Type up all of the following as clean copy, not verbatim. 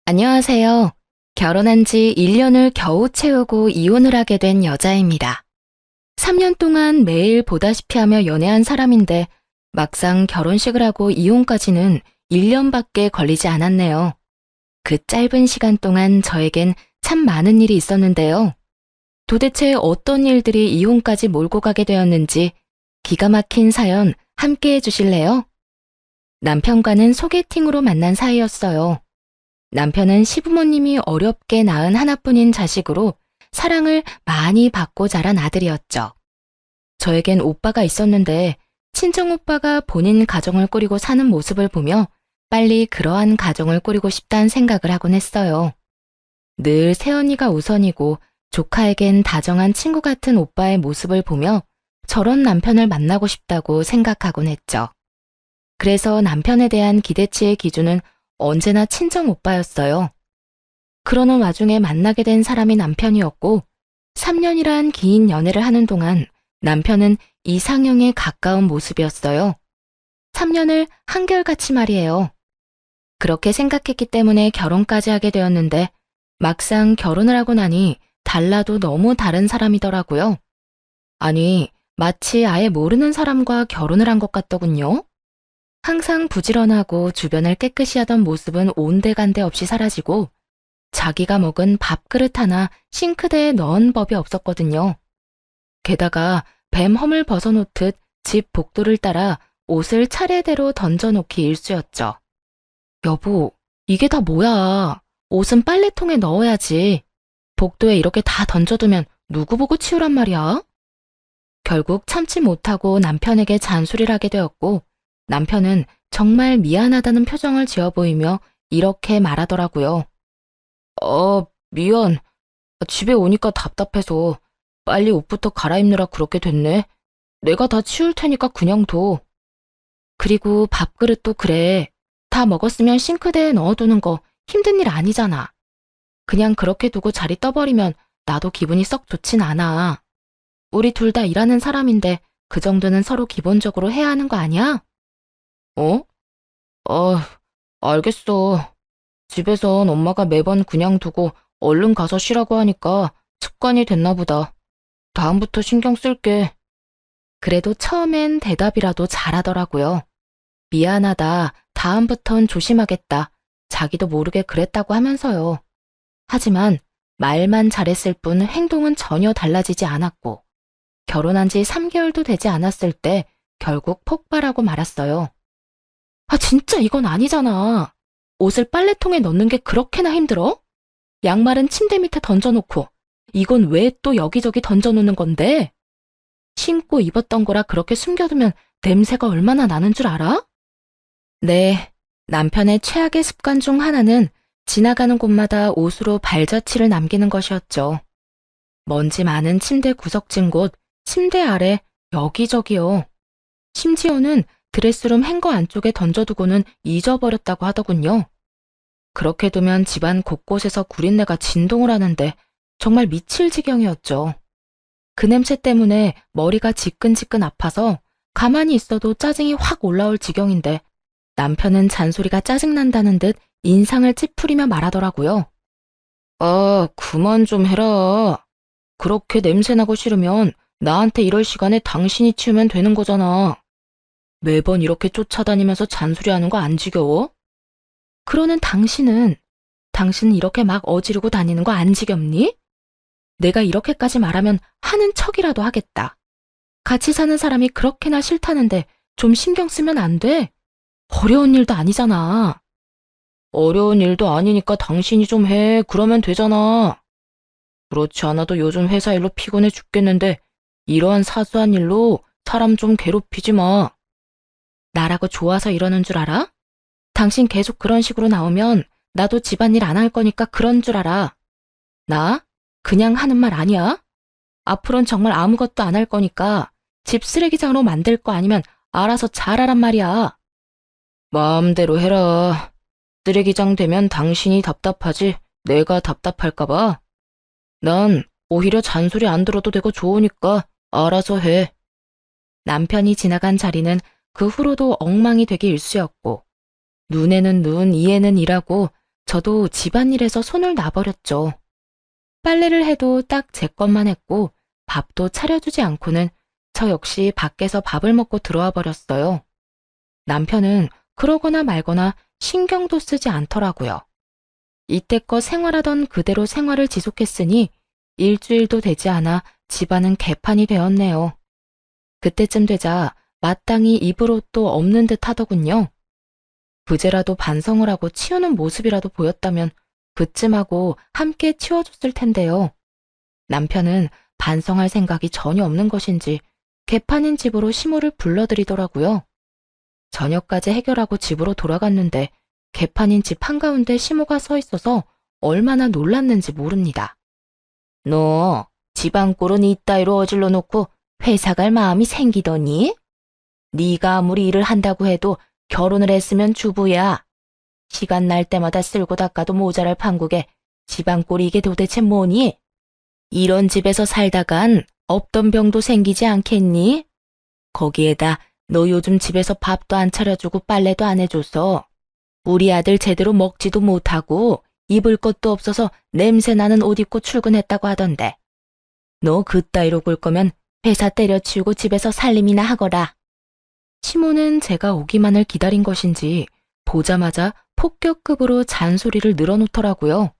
안녕하세요. 결혼한 지 1년을 겨우 채우고 이혼을 하게 된 여자입니다. 3년 동안 매일 보다시피 하며 연애한 사람인데 막상 결혼식을 하고 이혼까지는 1년밖에 걸리지 않았네요. 그 짧은 시간 동안 저에겐 참 많은 일이 있었는데요. 도대체 어떤 일들이 이혼까지 몰고 가게 되었는지 기가 막힌 사연 함께 해주실래요? 남편과는 소개팅으로 만난 사이였어요. 남편은 시부모님이 어렵게 낳은 하나뿐인 자식으로 사랑을 많이 받고 자란 아들이었죠. 저에겐 오빠가 있었는데 친정오빠가 본인 가정을 꾸리고 사는 모습을 보며 빨리 그러한 가정을 꾸리고 싶다는 생각을 하곤 했어요. 늘 새언니가 우선이고 조카에겐 다정한 친구 같은 오빠의 모습을 보며 저런 남편을 만나고 싶다고 생각하곤 했죠. 그래서 남편에 대한 기대치의 기준은 언제나 친정 오빠였어요. 그러는 와중에 만나게 된 사람이 남편이었고 3년이란 긴 연애를 하는 동안 남편은 이상형에 가까운 모습이었어요. 3년을 한결같이 말이에요. 그렇게 생각했기 때문에 결혼까지 하게 되었는데 막상 결혼을 하고 나니 달라도 너무 다른 사람이더라고요. 아니, 마치 아예 모르는 사람과 결혼을 한 것 같더군요. 항상 부지런하고 주변을 깨끗이 하던 모습은 온데간데 없이 사라지고 자기가 먹은 밥그릇 하나 싱크대에 넣은 법이 없었거든요. 게다가 뱀 허물 벗어놓듯 집 복도를 따라 옷을 차례대로 던져놓기 일쑤였죠. 여보, 이게 다 뭐야? 옷은 빨래통에 넣어야지. 복도에 이렇게 다 던져두면 누구 보고 치우란 말이야? 결국 참지 못하고 남편에게 잔소리를 하게 되었고 남편은 정말 미안하다는 표정을 지어 보이며 이렇게 말하더라고요. 미안. 집에 오니까 답답해서 빨리 옷부터 갈아입느라 그렇게 됐네. 내가 다 치울 테니까 그냥 둬. 그리고 밥그릇도 그래. 다 먹었으면 싱크대에 넣어두는 거 힘든 일 아니잖아. 그냥 그렇게 두고 자리 떠버리면 나도 기분이 썩 좋진 않아. 우리 둘 다 일하는 사람인데 그 정도는 서로 기본적으로 해야 하는 거 아니야? 어? 알겠어. 집에선 엄마가 매번 그냥 두고 얼른 가서 쉬라고 하니까 습관이 됐나 보다. 다음부터 신경 쓸게. 그래도 처음엔 대답이라도 잘하더라고요. 미안하다. 다음부턴 조심하겠다. 자기도 모르게 그랬다고 하면서요. 하지만 말만 잘했을 뿐 행동은 전혀 달라지지 않았고 결혼한 지 3개월도 되지 않았을 때 결국 폭발하고 말았어요. 진짜 이건 아니잖아. 옷을 빨래통에 넣는 게 그렇게나 힘들어? 양말은 침대 밑에 던져놓고 이건 왜 또 여기저기 던져놓는 건데? 신고 입었던 거라 그렇게 숨겨두면 냄새가 얼마나 나는 줄 알아? 네, 남편의 최악의 습관 중 하나는 지나가는 곳마다 옷으로 발자취를 남기는 것이었죠. 먼지 많은 침대 구석진 곳, 침대 아래, 여기저기요. 심지어는 드레스룸 행거 안쪽에 던져두고는 잊어버렸다고 하더군요. 그렇게 두면 집안 곳곳에서 구린내가 진동을 하는데 정말 미칠 지경이었죠. 그 냄새 때문에 머리가 지끈지끈 아파서 가만히 있어도 짜증이 확 올라올 지경인데 남편은 잔소리가 짜증난다는 듯 인상을 찌푸리며 말하더라고요. 그만 좀 해라. 그렇게 냄새나고 싫으면 나한테 이럴 시간에 당신이 치우면 되는 거잖아. 매번 이렇게 쫓아다니면서 잔소리하는 거 안 지겨워? 그러는 당신은 이렇게 막 어지르고 다니는 거 안 지겹니? 내가 이렇게까지 말하면 하는 척이라도 하겠다. 같이 사는 사람이 그렇게나 싫다는데 좀 신경 쓰면 안 돼? 어려운 일도 아니잖아. 어려운 일도 아니니까 당신이 좀 해. 그러면 되잖아. 그렇지 않아도 요즘 회사 일로 피곤해 죽겠는데 이러한 사소한 일로 사람 좀 괴롭히지 마. 나라고 좋아서 이러는 줄 알아? 당신 계속 그런 식으로 나오면 나도 집안일 안 할 거니까 그런 줄 알아. 나? 그냥 하는 말 아니야? 앞으론 정말 아무것도 안 할 거니까 집 쓰레기장으로 만들 거 아니면 알아서 잘하란 말이야. 마음대로 해라. 쓰레기장 되면 당신이 답답하지 내가 답답할까 봐. 난 오히려 잔소리 안 들어도 되고 좋으니까 알아서 해. 남편이 지나간 자리는 그 후로도 엉망이 되기 일쑤였고 눈에는 눈, 이에는 이라고 저도 집안일에서 손을 놔버렸죠. 빨래를 해도 딱 제 것만 했고 밥도 차려주지 않고는 저 역시 밖에서 밥을 먹고 들어와 버렸어요. 남편은 그러거나 말거나 신경도 쓰지 않더라고요. 이때껏 생활하던 그대로 생활을 지속했으니 일주일도 되지 않아 집안은 개판이 되었네요. 그때쯤 되자 마땅히 입을 옷도 없는 듯 하더군요. 부재라도 반성을 하고 치우는 모습이라도 보였다면 그쯤하고 함께 치워줬을 텐데요. 남편은 반성할 생각이 전혀 없는 것인지 개판인 집으로 시모를 불러들이더라고요. 저녁까지 해결하고 집으로 돌아갔는데 개판인 집 한가운데 시모가 서 있어서 얼마나 놀랐는지 모릅니다. 너 집안 꼴은 이따위로 어질러 놓고 회사 갈 마음이 생기더니? 네가 아무리 일을 한다고 해도 결혼을 했으면 주부야. 시간 날 때마다 쓸고 닦아도 모자랄 판국에 집안 꼴이 이게 도대체 뭐니? 이런 집에서 살다간 없던 병도 생기지 않겠니? 거기에다 너 요즘 집에서 밥도 안 차려주고 빨래도 안 해줘서 우리 아들 제대로 먹지도 못하고 입을 것도 없어서 냄새나는 옷 입고 출근했다고 하던데. 너 그따위로 굴 거면 회사 때려치우고 집에서 살림이나 하거라. 시모는 제가 오기만을 기다린 것인지 보자마자 폭격급으로 잔소리를 늘어놓더라고요.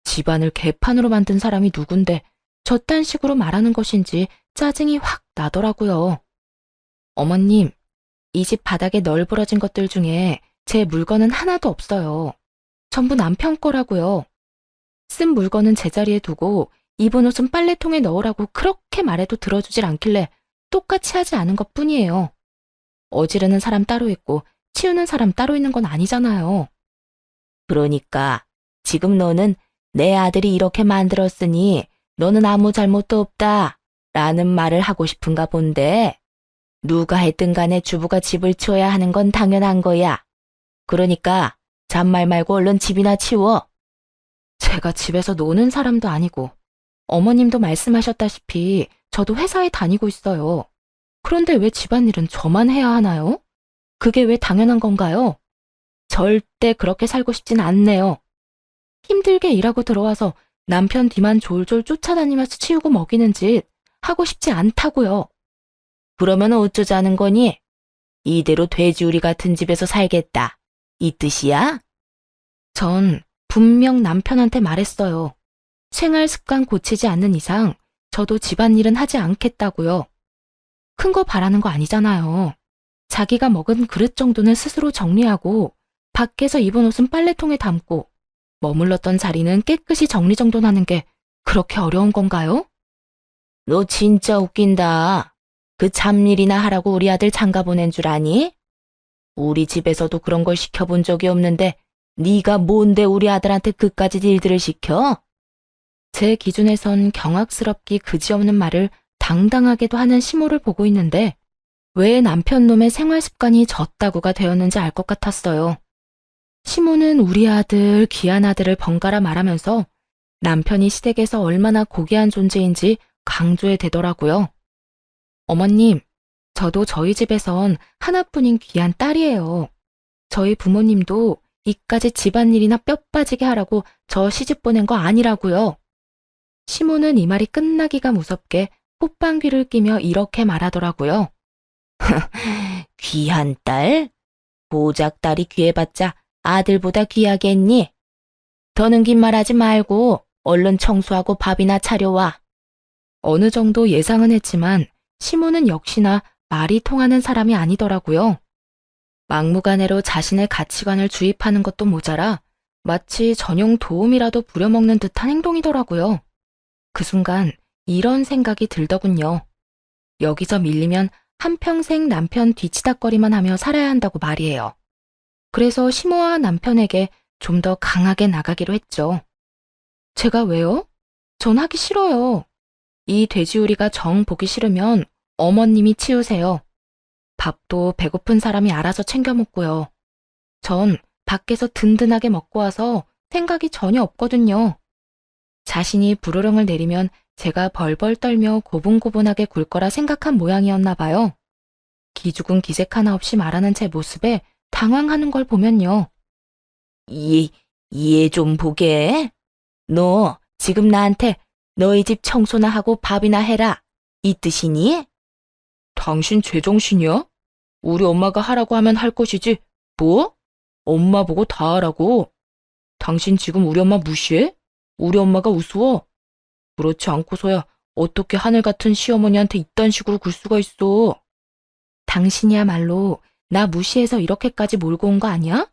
집안을 개판으로 만든 사람이 누군데 저딴 식으로 말하는 것인지 짜증이 확 나더라고요. 어머님, 이 집 바닥에 널브러진 것들 중에 제 물건은 하나도 없어요. 전부 남편 거라고요. 쓴 물건은 제자리에 두고 입은 옷은 빨래통에 넣으라고 그렇게 말해도 들어주질 않길래 똑같이 하지 않은 것뿐이에요. 어지르는 사람 따로 있고 치우는 사람 따로 있는 건 아니잖아요. 그러니까 지금 너는 내 아들이 이렇게 만들었으니 너는 아무 잘못도 없다 라는 말을 하고 싶은가 본데, 누가 했든 간에 주부가 집을 치워야 하는 건 당연한 거야. 그러니까 잔말 말고 얼른 집이나 치워. 제가 집에서 노는 사람도 아니고 어머님도 말씀하셨다시피 저도 회사에 다니고 있어요. 그런데 왜 집안일은 저만 해야 하나요? 그게 왜 당연한 건가요? 절대 그렇게 살고 싶진 않네요. 힘들게 일하고 들어와서 남편 뒤만 졸졸 쫓아다니면서 치우고 먹이는 짓 하고 싶지 않다고요. 그러면 어쩌자는 거니? 이대로 돼지우리 같은 집에서 살겠다. 이 뜻이야? 전 분명 남편한테 말했어요. 생활 습관 고치지 않는 이상 저도 집안일은 하지 않겠다고요. 큰 거 바라는 거 아니잖아요. 자기가 먹은 그릇 정도는 스스로 정리하고 밖에서 입은 옷은 빨래통에 담고 머물렀던 자리는 깨끗이 정리정돈하는 게 그렇게 어려운 건가요? 너 진짜 웃긴다. 그 잡일이나 하라고 우리 아들 장가 보낸 줄 아니? 우리 집에서도 그런 걸 시켜본 적이 없는데 네가 뭔데 우리 아들한테 그까지 일들을 시켜? 제 기준에선 경악스럽기 그지없는 말을 당당하게도 하는 시모를 보고 있는데 왜 남편 놈의 생활 습관이 졌다구가 되었는지 알 것 같았어요. 시모는 우리 아들, 귀한 아들을 번갈아 말하면서 남편이 시댁에서 얼마나 고귀한 존재인지 강조해 대더라고요. 어머님, 저도 저희 집에선 하나뿐인 귀한 딸이에요. 저희 부모님도 이까지 집안일이나 뼈 빠지게 하라고 저 시집 보낸 거 아니라고요. 시모는 이 말이 끝나기가 무섭게 pot방귀를 끼며 이렇게 말하더라고요. 귀한 딸? 고작 딸이 귀해봤자 아들보다 귀하겠니? 더는 긴 말하지 말고 얼른 청소하고 밥이나 차려와. 어느 정도 예상은 했지만 시모는 역시나 말이 통하는 사람이 아니더라고요. 막무가내로 자신의 가치관을 주입하는 것도 모자라 마치 전용 도움이라도 부려먹는 듯한 행동이더라고요. 그 순간 이런 생각이 들더군요. 여기서 밀리면 한평생 남편 뒤치다꺼리만 하며 살아야 한다고 말이에요. 그래서 시모와 남편에게 좀 더 강하게 나가기로 했죠. 제가 왜요? 전 하기 싫어요. 이 돼지우리가 정 보기 싫으면 어머님이 치우세요. 밥도 배고픈 사람이 알아서 챙겨 먹고요. 전 밖에서 든든하게 먹고 와서 생각이 전혀 없거든요. 자신이 불호령을 내리면 제가 벌벌 떨며 고분고분하게 굴 거라 생각한 모양이었나 봐요. 기죽은 기색 하나 없이 말하는 제 모습에 당황하는 걸 보면요. 이해 좀 보게. 너 지금 나한테 너희 집 청소나 하고 밥이나 해라. 이 뜻이니? 당신 제정신이야? 우리 엄마가 하라고 하면 할 것이지. 뭐? 엄마 보고 다 하라고? 당신 지금 우리 엄마 무시해? 우리 엄마가 우스워? 그렇지 않고서야 어떻게 하늘 같은 시어머니한테 이딴 식으로 굴 수가 있어? 당신이야말로 나 무시해서 이렇게까지 몰고 온 거 아니야?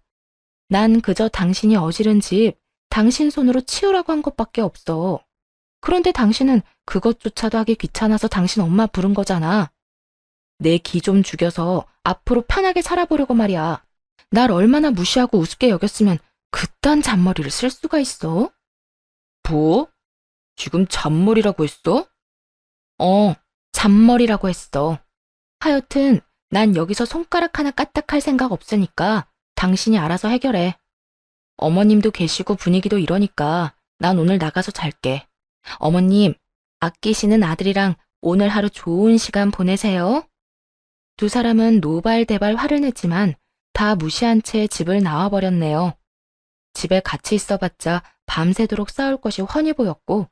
난 그저 당신이 어지른 집, 당신 손으로 치우라고 한 것밖에 없어. 그런데 당신은 그것조차도 하기 귀찮아서 당신 엄마 부른 거잖아. 내 기 좀 죽여서 앞으로 편하게 살아보려고 말이야. 날 얼마나 무시하고 우습게 여겼으면 그딴 잔머리를 쓸 수가 있어? 뭐? 지금 잔머리라고 했어? 잔머리라고 했어. 하여튼 난 여기서 손가락 하나 까딱할 생각 없으니까 당신이 알아서 해결해. 어머님도 계시고 분위기도 이러니까 난 오늘 나가서 잘게. 어머님, 아끼시는 아들이랑 오늘 하루 좋은 시간 보내세요. 두 사람은 노발대발 화를 냈지만 다 무시한 채 집을 나와버렸네요. 집에 같이 있어봤자 밤새도록 싸울 것이 훤히 보였고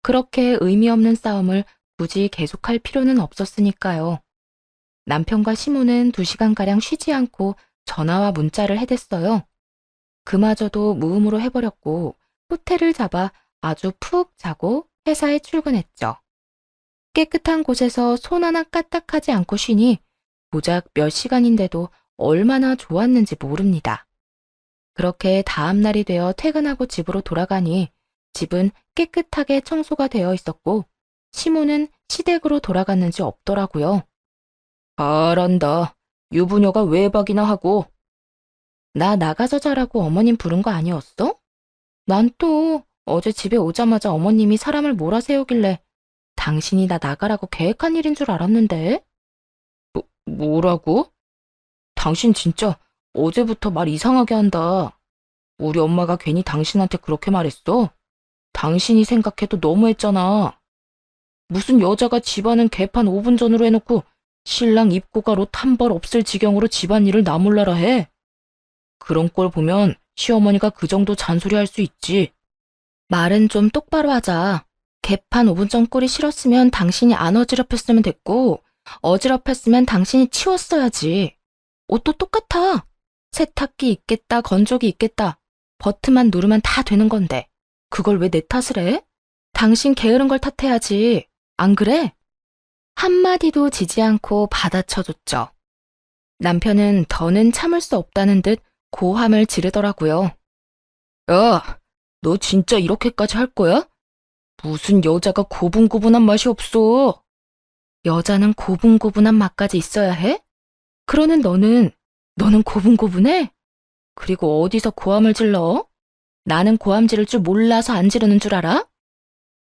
그렇게 의미 없는 싸움을 굳이 계속할 필요는 없었으니까요. 남편과 시모는 2시간가량 쉬지 않고 전화와 문자를 해댔어요. 그마저도 무음으로 해버렸고 호텔을 잡아 아주 푹 자고 회사에 출근했죠. 깨끗한 곳에서 손 하나 까딱하지 않고 쉬니 고작 몇 시간인데도 얼마나 좋았는지 모릅니다. 그렇게 다음 날이 되어 퇴근하고 집으로 돌아가니 집은 깨끗하게 청소가 되어 있었고 시모는 시댁으로 돌아갔는지 없더라고요. 잘한다. 유부녀가 외박이나 하고. 나 나가서 자라고 어머님 부른 거 아니었어? 난 또 어제 집에 오자마자 어머님이 사람을 몰아세우길래 당신이 나 나가라고 계획한 일인 줄 알았는데. 뭐라고? 당신 진짜 어제부터 말 이상하게 한다. 우리 엄마가 괜히 당신한테 그렇게 말했어? 당신이 생각해도 너무했잖아. 무슨 여자가 집안은 개판 5분 전으로 해놓고 신랑 입고가 옷 한 벌 없을 지경으로 집안일을 나 몰라라 해. 그런 꼴 보면 시어머니가 그 정도 잔소리할 수 있지. 말은 좀 똑바로 하자. 개판 5분 전 꼴이 싫었으면 당신이 안 어지럽혔으면 됐고 어지럽혔으면 당신이 치웠어야지. 옷도 똑같아. 세탁기 있겠다, 건조기 있겠다. 버튼만 누르면 다 되는 건데 그걸 왜 내 탓을 해? 당신 게으른 걸 탓해야지. 안 그래? 한마디도 지지 않고 받아쳐줬죠. 남편은 더는 참을 수 없다는 듯 고함을 지르더라고요. 야, 너 진짜 이렇게까지 할 거야? 무슨 여자가 고분고분한 맛이 없어. 여자는 고분고분한 맛까지 있어야 해? 그러는 너는 고분고분해? 그리고 어디서 고함을 질러? 나는 고함 지를 줄 몰라서 안 지르는 줄 알아?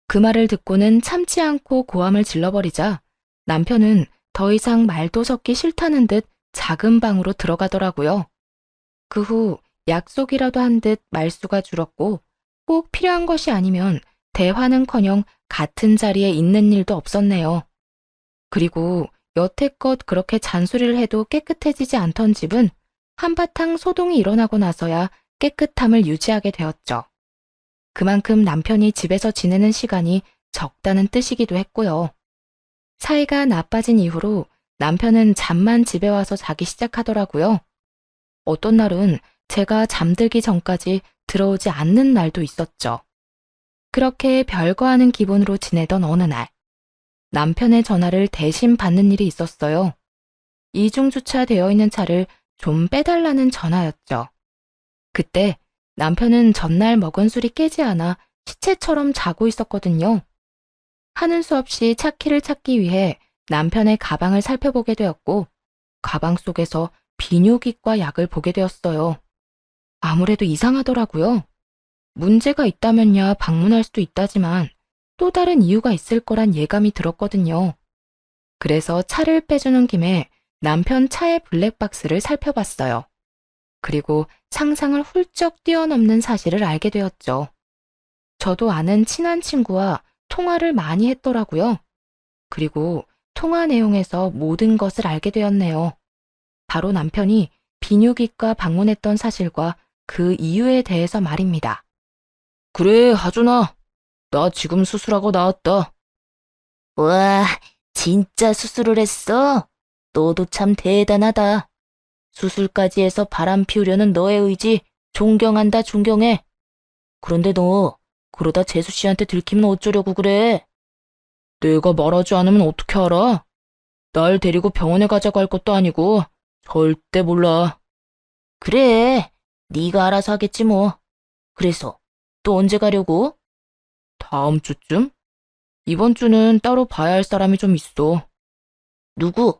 그 말을 듣고는 참지 않고 고함을 질러버리자 남편은 더 이상 말도 섞기 싫다는 듯 작은 방으로 들어가더라고요. 그 후 약속이라도 한 듯 말수가 줄었고 꼭 필요한 것이 아니면 대화는커녕 같은 자리에 있는 일도 없었네요. 그리고 여태껏 그렇게 잔소리를 해도 깨끗해지지 않던 집은 한바탕 소동이 일어나고 나서야 깨끗함을 유지하게 되었죠. 그만큼 남편이 집에서 지내는 시간이 적다는 뜻이기도 했고요. 사이가 나빠진 이후로 남편은 잠만 집에 와서 자기 시작하더라고요. 어떤 날은 제가 잠들기 전까지 들어오지 않는 날도 있었죠. 그렇게 별거 아닌 기분으로 지내던 어느 날, 남편의 전화를 대신 받는 일이 있었어요. 이중 주차되어 있는 차를 좀 빼달라는 전화였죠. 그때 남편은 전날 먹은 술이 깨지 않아 시체처럼 자고 있었거든요. 하는 수 없이 차 키를 찾기 위해 남편의 가방을 살펴보게 되었고 가방 속에서 비뇨기과 약을 보게 되었어요. 아무래도 이상하더라고요. 문제가 있다면야 방문할 수도 있다지만 또 다른 이유가 있을 거란 예감이 들었거든요. 그래서 차를 빼주는 김에 남편 차의 블랙박스를 살펴봤어요. 그리고 상상을 훌쩍 뛰어넘는 사실을 알게 되었죠. 저도 아는 친한 친구와 통화를 많이 했더라고요. 그리고 통화 내용에서 모든 것을 알게 되었네요. 바로 남편이 비뇨기과 방문했던 사실과 그 이유에 대해서 말입니다. 그래, 하준아. 나 지금 수술하고 나왔다. 와, 진짜 수술을 했어? 너도 참 대단하다. 수술까지 해서 바람 피우려는 너의 의지 존경한다, 존경해. 그런데 너 그러다 재수 씨한테 들키면 어쩌려고 그래? 내가 말하지 않으면 어떻게 알아? 날 데리고 병원에 가자고 할 것도 아니고 절대 몰라. 그래, 네가 알아서 하겠지 뭐. 그래서 또 언제 가려고? 다음 주쯤? 이번 주는 따로 봐야 할 사람이 좀 있어. 누구?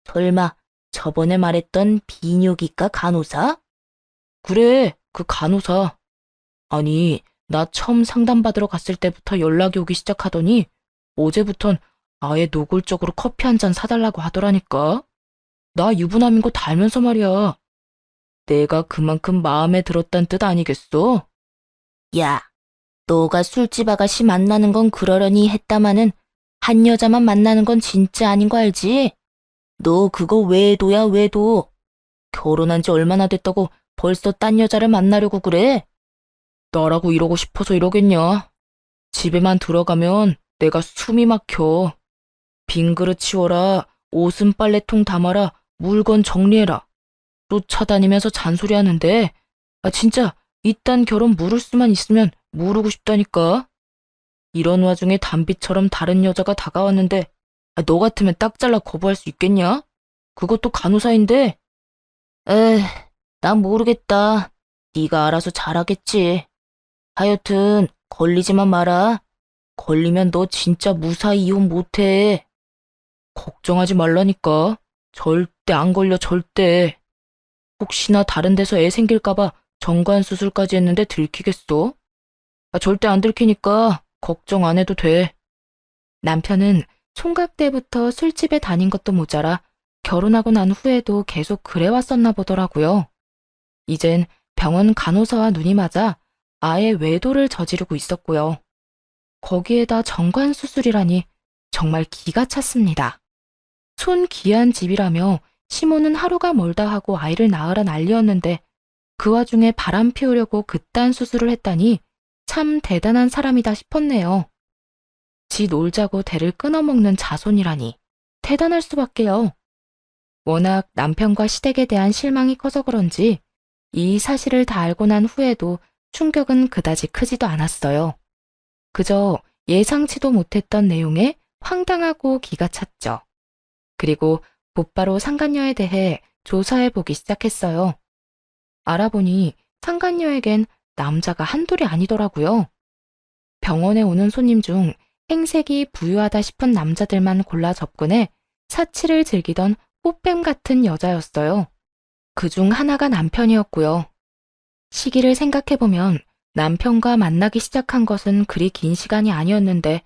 설마 저번에 말했던 비뇨기과 간호사? 그래, 그 간호사. 아니, 나 처음 상담받으러 갔을 때부터 연락이 오기 시작하더니 어제부턴 아예 노골적으로 커피 한 잔 사달라고 하더라니까. 나 유부남인 거 다 알면서 말이야. 내가 그만큼 마음에 들었단 뜻 아니겠어? 야, 너가 술집 아가씨 만나는 건 그러려니 했다마는 한 여자만 만나는 건 진짜 아닌 거 알지? 너 그거 외도야, 외도. 결혼한 지 얼마나 됐다고 벌써 딴 여자를 만나려고 그래? 나라고 이러고 싶어서 이러겠냐? 집에만 들어가면 내가 숨이 막혀. 빈 그릇 치워라, 옷은 빨래통 담아라, 물건 정리해라. 쫓아다니면서 잔소리하는데 진짜 이딴 결혼 물을 수만 있으면 모르고 싶다니까. 이런 와중에 담비처럼 다른 여자가 다가왔는데 너 같으면 딱 잘라 거부할 수 있겠냐? 그것도 간호사인데. 에, 난 모르겠다. 네가 알아서 잘하겠지. 하여튼 걸리지만 마라. 걸리면 너 진짜 무사히 이혼 못해. 걱정하지 말라니까. 절대 안 걸려, 절대. 혹시나 다른 데서 애 생길까봐 정관 수술까지 했는데 들키겠어? 절대 안 들키니까 걱정 안 해도 돼. 남편은 총각 때부터 술집에 다닌 것도 모자라 결혼하고 난 후에도 계속 그래왔었나 보더라고요. 이젠 병원 간호사와 눈이 맞아 아예 외도를 저지르고 있었고요. 거기에다 정관 수술이라니 정말 기가 찼습니다. 손 귀한 집이라며 시모는 하루가 멀다 하고 아이를 낳으라 난리였는데 그 와중에 바람 피우려고 그딴 수술을 했다니 참 대단한 사람이다 싶었네요. 지 놀자고 대를 끊어먹는 자손이라니 대단할 수밖에요. 워낙 남편과 시댁에 대한 실망이 커서 그런지 이 사실을 다 알고 난 후에도 충격은 그다지 크지도 않았어요. 그저 예상치도 못했던 내용에 황당하고 기가 찼죠. 그리고 곧바로 상간녀에 대해 조사해보기 시작했어요. 알아보니 상간녀에겐 남자가 한둘이 아니더라고요. 병원에 오는 손님 중 행색이 부유하다 싶은 남자들만 골라 접근해 사치를 즐기던 꽃뱀 같은 여자였어요. 그중 하나가 남편이었고요. 시기를 생각해보면 남편과 만나기 시작한 것은 그리 긴 시간이 아니었는데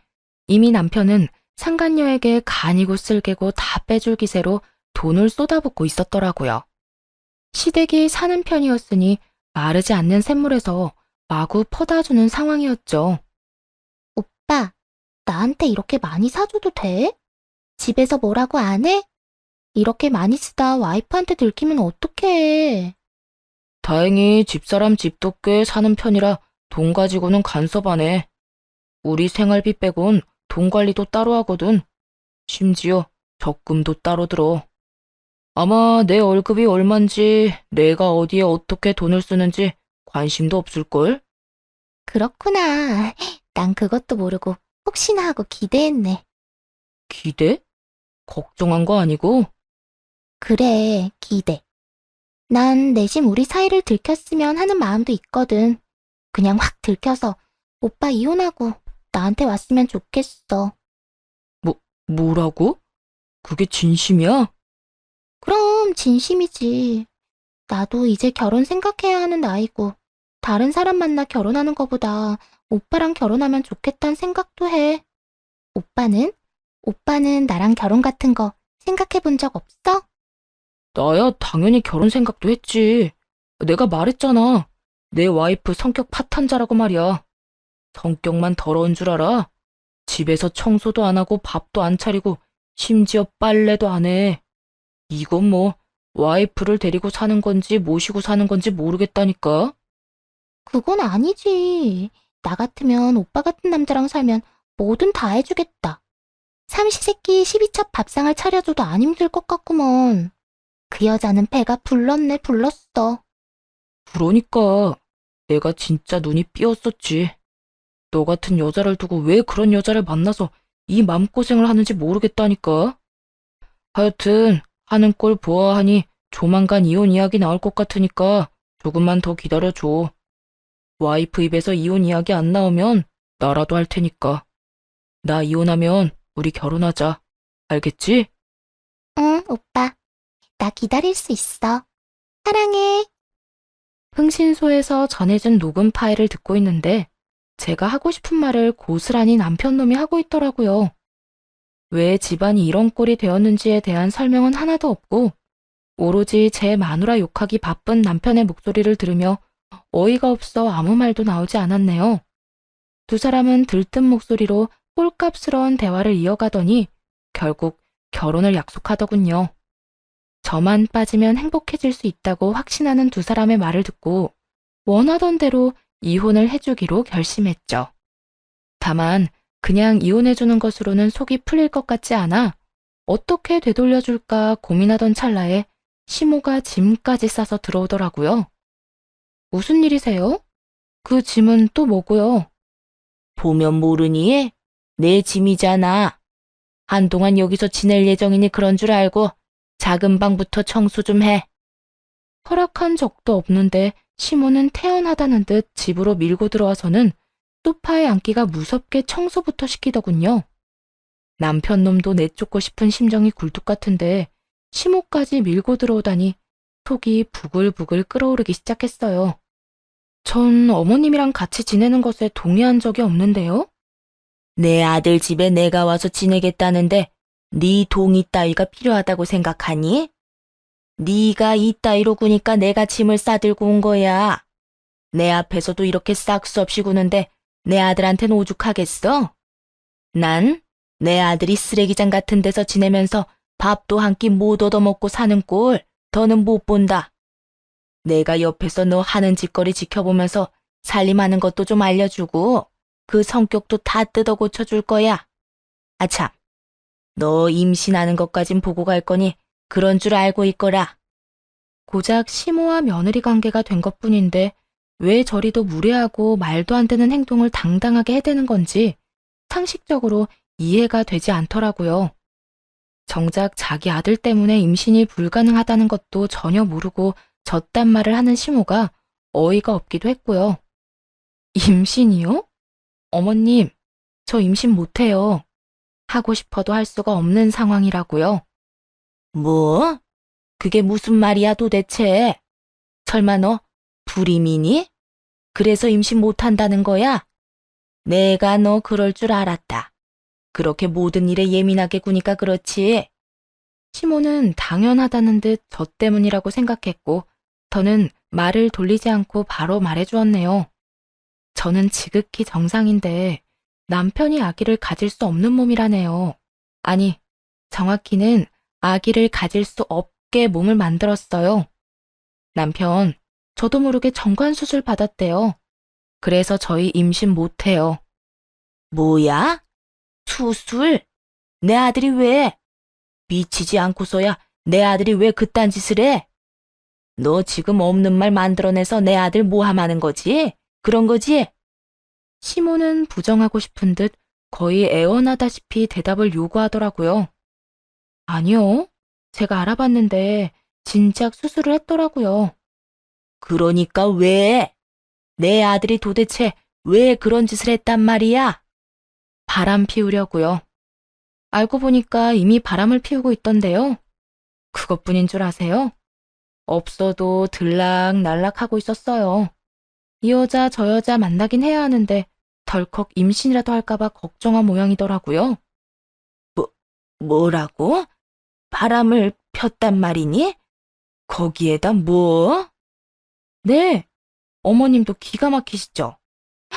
이미 남편은 상간녀에게 간이고 쓸개고 다 빼줄 기세로 돈을 쏟아붓고 있었더라고요. 시댁이 사는 편이었으니 마르지 않는 샘물에서 마구 퍼다주는 상황이었죠. 오빠, 나한테 이렇게 많이 사줘도 돼? 집에서 뭐라고 안 해? 이렇게 많이 쓰다 와이프한테 들키면 어떡해. 다행히 집사람 집도 꽤 사는 편이라 돈 가지고는 간섭 안 해. 우리 생활비 빼곤 돈 관리도 따로 하거든. 심지어 적금도 따로 들어. 아마 내 월급이 얼만지 내가 어디에 어떻게 돈을 쓰는지 관심도 없을걸? 그렇구나. 난 그것도 모르고 혹시나 하고 기대했네. 기대? 걱정한 거 아니고? 그래, 기대. 난 내심 우리 사이를 들켰으면 하는 마음도 있거든. 그냥 확 들켜서 오빠 이혼하고 나한테 왔으면 좋겠어. 뭐라고? 그게 진심이야? 그럼 진심이지. 나도 이제 결혼 생각해야 하는 나이고 다른 사람 만나 결혼하는 거보다 오빠랑 결혼하면 좋겠다는 생각도 해. 오빠는? 오빠는 나랑 결혼 같은 거 생각해 본 적 없어? 나야 당연히 결혼 생각도 했지. 내가 말했잖아. 내 와이프 성격 파탄자라고 말이야. 성격만 더러운 줄 알아? 집에서 청소도 안 하고 밥도 안 차리고 심지어 빨래도 안 해. 이건 뭐 와이프를 데리고 사는 건지 모시고 사는 건지 모르겠다니까. 그건 아니지. 나 같으면 오빠 같은 남자랑 살면 뭐든 다 해주겠다. 삼시세끼 12첩 밥상을 차려줘도 안 힘들 것 같구먼. 그 여자는 배가 불렀네, 불렀어. 그러니까 내가 진짜 눈이 삐었었지. 너 같은 여자를 두고 왜 그런 여자를 만나서 이 맘고생을 하는지 모르겠다니까. 하여튼 하는 꼴 보아하니 조만간 이혼 이야기 나올 것 같으니까 조금만 더 기다려줘. 와이프 입에서 이혼 이야기 안 나오면 나라도 할 테니까. 나 이혼하면 우리 결혼하자. 알겠지? 응, 오빠. 나 기다릴 수 있어. 사랑해. 흥신소에서 전해준 녹음 파일을 듣고 있는데 제가 하고 싶은 말을 고스란히 남편 놈이 하고 있더라고요. 왜 집안이 이런 꼴이 되었는지에 대한 설명은 하나도 없고 오로지 제 마누라 욕하기 바쁜 남편의 목소리를 들으며 어이가 없어 아무 말도 나오지 않았네요. 두 사람은 들뜬 목소리로 꼴값스러운 대화를 이어가더니 결국 결혼을 약속하더군요. 저만 빠지면 행복해질 수 있다고 확신하는 두 사람의 말을 듣고 원하던 대로 이혼을 해주기로 결심했죠. 다만 그냥 이혼해주는 것으로는 속이 풀릴 것 같지 않아 어떻게 되돌려줄까 고민하던 찰나에 시모가 짐까지 싸서 들어오더라고요. 무슨 일이세요? 그 짐은 또 뭐고요? 보면 모르니? 내 짐이잖아. 한동안 여기서 지낼 예정이니 그런 줄 알고 작은 방부터 청소 좀 해. 허락한 적도 없는데 시모는 태연하다는 듯 집으로 밀고 들어와서는 소파에 앉기가 무섭게 청소부터 시키더군요. 남편 놈도 내쫓고 싶은 심정이 굴뚝 같은데 시모까지 밀고 들어오다니 속이 부글부글 끓어오르기 시작했어요. 전 어머님이랑 같이 지내는 것에 동의한 적이 없는데요? 내 아들 집에 내가 와서 지내겠다는데 네 동의 따위가 필요하다고 생각하니? 네가 이 따위로 구니까 내가 짐을 싸들고 온 거야. 내 앞에서도 이렇게 싹 수 없이 구는데 내 아들한텐 오죽하겠어? 난 내 아들이 쓰레기장 같은 데서 지내면서 밥도 한 끼 못 얻어먹고 사는 꼴 더는 못 본다. 내가 옆에서 너 하는 짓거리 지켜보면서 살림하는 것도 좀 알려주고 그 성격도 다 뜯어 고쳐줄 거야. 아참, 너 임신하는 것까진 보고 갈 거니 그런 줄 알고 있거라. 고작 시모와 며느리 관계가 된 것뿐인데 왜 저리도 무례하고 말도 안 되는 행동을 당당하게 해대는 건지 상식적으로 이해가 되지 않더라고요. 정작 자기 아들 때문에 임신이 불가능하다는 것도 전혀 모르고 저딴 말을 하는 시모가 어이가 없기도 했고요. 임신이요? 어머님, 저 임신 못해요. 하고 싶어도 할 수가 없는 상황이라고요. 뭐? 그게 무슨 말이야 도대체? 설마 너 불임이니? 그래서 임신 못한다는 거야? 내가 너 그럴 줄 알았다. 그렇게 모든 일에 예민하게 구니까 그렇지. 시모는 당연하다는 듯 저 때문이라고 생각했고 저는 말을 돌리지 않고 바로 말해주었네요. 저는 지극히 정상인데 남편이 아기를 가질 수 없는 몸이라네요. 아니, 정확히는 아기를 가질 수 없게 몸을 만들었어요. 남편, 저도 모르게 정관수술 받았대요. 그래서 저희 임신 못해요. 뭐야? 수술? 내 아들이 왜? 미치지 않고서야 내 아들이 왜 그딴 짓을 해? 너 지금 없는 말 만들어내서 내 아들 모함하는 거지? 그런 거지? 시모는 부정하고 싶은 듯 거의 애원하다시피 대답을 요구하더라고요. 아니요. 제가 알아봤는데 진작 수술을 했더라고요. 그러니까 왜? 내 아들이 도대체 왜 그런 짓을 했단 말이야? 바람 피우려고요. 알고 보니까 이미 바람을 피우고 있던데요. 그것뿐인 줄 아세요? 없어도 들락날락하고 있었어요. 이 여자 저 여자 만나긴 해야 하는데 덜컥 임신이라도 할까봐 걱정한 모양이더라고요. 뭐라고? 바람을 폈단 말이니? 거기에다 뭐? 네, 어머님도 기가 막히시죠?